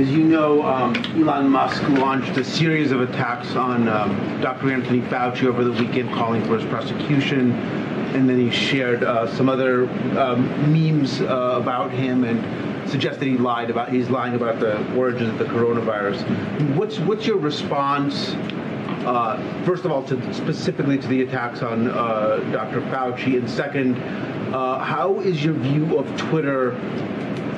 As you know, Elon Musk launched a series of attacks on Dr. Anthony Fauci over the weekend, calling for his prosecution. And then he shared some other memes about him and suggested he's lying about the origins of the coronavirus. What's your response? First of all, specifically to the attacks on Dr. Fauci, and second, how is your view of Twitter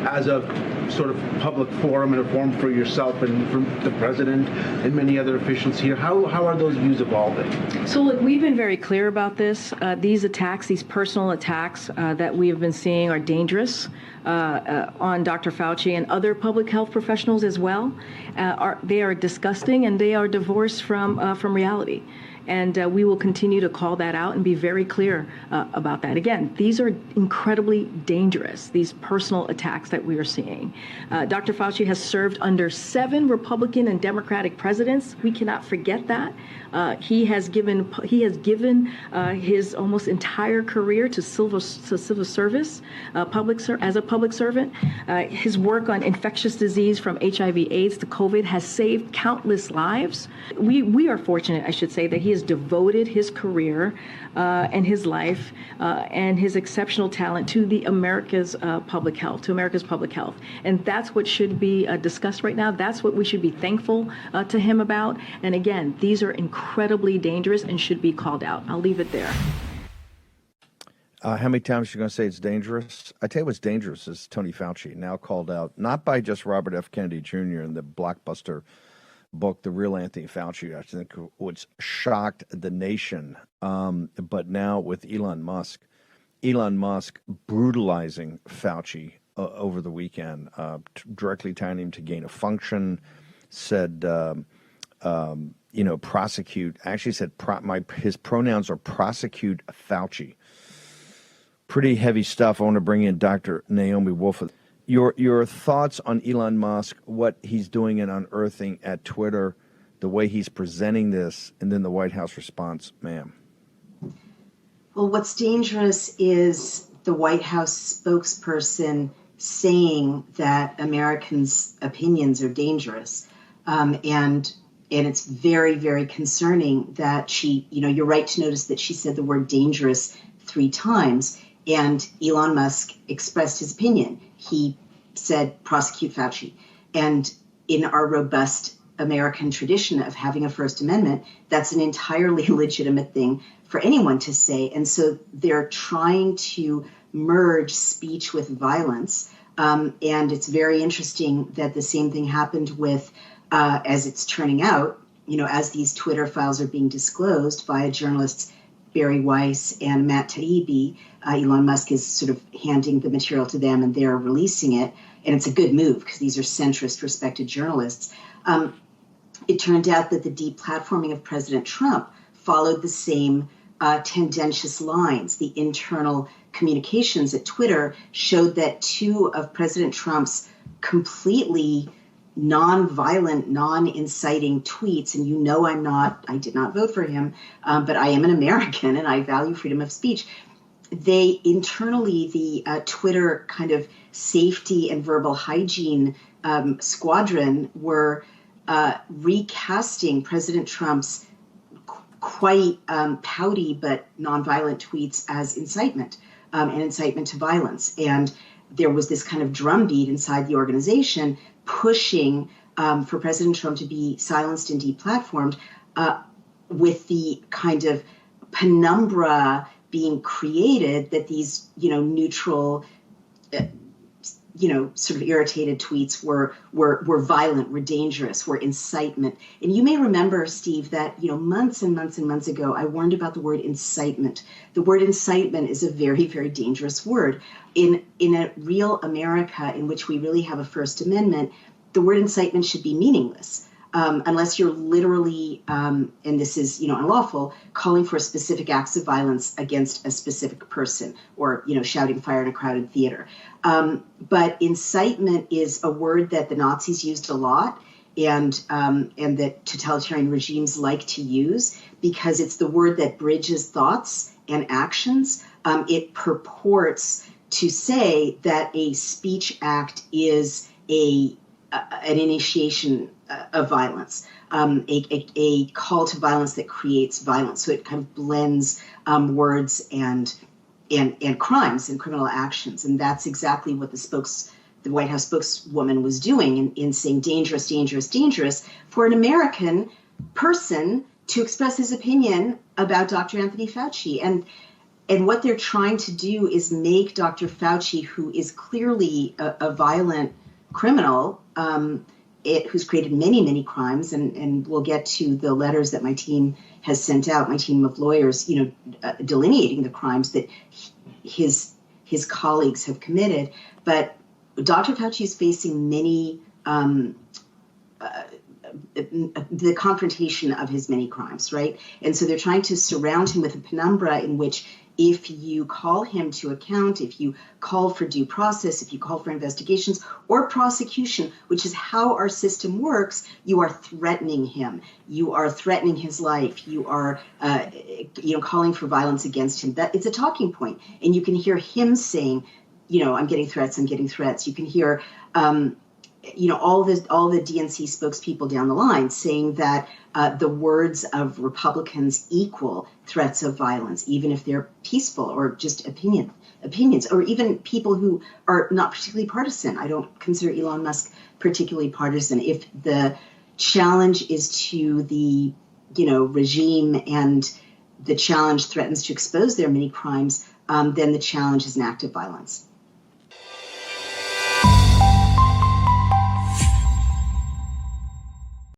as a sort of public forum and a forum for yourself and for the president and many other officials here? How are those views evolving? So look, we've been very clear about this. These attacks, these personal attacks that we have been seeing are dangerous on Dr. Fauci and other public health professionals as well. They are disgusting and they are divorced from reality. And we will continue to call that out and be very clear about that. Again, these are incredibly dangerous, these personal attacks that we are seeing. Dr. Fauci has served under 7 Republican and Democratic presidents. We cannot forget that. He has given his almost entire career to civil service, as a public servant. His work on infectious disease from HIV/AIDS to COVID has saved countless lives. We are fortunate, I should say, that he has devoted his career and his life and his exceptional talent to America's public health, and that's what should be discussed right now. That's what we should be thankful to him about. And again, these are incredibly dangerous and should be called out. I'll leave it there. How many times are you going to say it's dangerous? I tell you what's dangerous is Tony Fauci, now called out, not by just Robert F. Kennedy Jr. in the blockbuster book, The Real Anthony Fauci, I think, which shocked the nation, but now with Elon Musk brutalizing Fauci over the weekend, directly tying him to gain of function, said, prosecute, actually said his pronouns are prosecute Fauci. Pretty heavy stuff. I want to bring in Dr. Naomi Wolf. Your thoughts on Elon Musk, what he's doing and unearthing at Twitter, the way he's presenting this, and then the White House response, ma'am. Well, what's dangerous is the White House spokesperson saying that Americans' opinions are dangerous. And it's very, very concerning that she, you're right to notice that she said the word dangerous 3 times. And Elon Musk expressed his opinion. He said, prosecute Fauci. And in our robust American tradition of having a First Amendment, that's an entirely legitimate thing for anyone to say. And so they're trying to merge speech with violence. And it's very interesting that the same thing happened with, as it's turning out, as these Twitter files are being disclosed via journalists Barry Weiss and Matt Taibbi. Elon Musk is sort of handing the material to them and they're releasing it. And it's a good move because these are centrist, respected journalists. It turned out that the deplatforming of President Trump followed the same tendentious lines. The internal communications at Twitter showed that 2 of President Trump's completely non-violent, non-inciting tweets, and I did not vote for him, but I am an American and I value freedom of speech. They internally, the Twitter kind of safety and verbal hygiene squadron were recasting President Trump's quite pouty but nonviolent tweets as incitement and incitement to violence. And there was this kind of drumbeat inside the organization pushing for President Trump to be silenced and deplatformed, with the kind of penumbra being created that these, neutral, sort of irritated tweets were violent, were dangerous, were incitement. And you may remember, Steve, that, months and months and months ago, I warned about the word incitement. The word incitement is a very, very dangerous word. In a real America in which we really have a First Amendment, the word incitement should be meaningless. Unless you're literally, and this is, unlawful, calling for specific acts of violence against a specific person or, shouting fire in a crowded theater. But incitement is a word that the Nazis used a lot and that totalitarian regimes like to use because it's the word that bridges thoughts and actions. It purports to say that a speech act is a an initiation of violence, a call to violence that creates violence. So it kind of blends words and crimes and criminal actions, and that's exactly what the White House spokeswoman was doing in saying dangerous, dangerous, dangerous for an American person to express his opinion about Dr. Anthony Fauci. And what they're trying to do is make Dr. Fauci, who is clearly a violent criminal, who's created many, many crimes, and we'll get to the letters that my team has sent out, my team of lawyers, delineating the crimes that his colleagues have committed. But Dr. Fauci is facing many, the confrontation of his many crimes, right? And so they're trying to surround him with a penumbra in which if you call him to account, if you call for due process, if you call for investigations or prosecution, which is how our system works, you are threatening him. You are threatening his life. You are, calling for violence against him. That it's a talking point, and you can hear him saying, I'm getting threats. I'm getting threats. You can hear, all the DNC spokespeople down the line saying that the words of Republicans equal threats of violence, even if they're peaceful or just opinions, or even people who are not particularly partisan. I don't consider Elon Musk particularly partisan. If the challenge is to the, regime and the challenge threatens to expose their many crimes, then the challenge is an act of violence.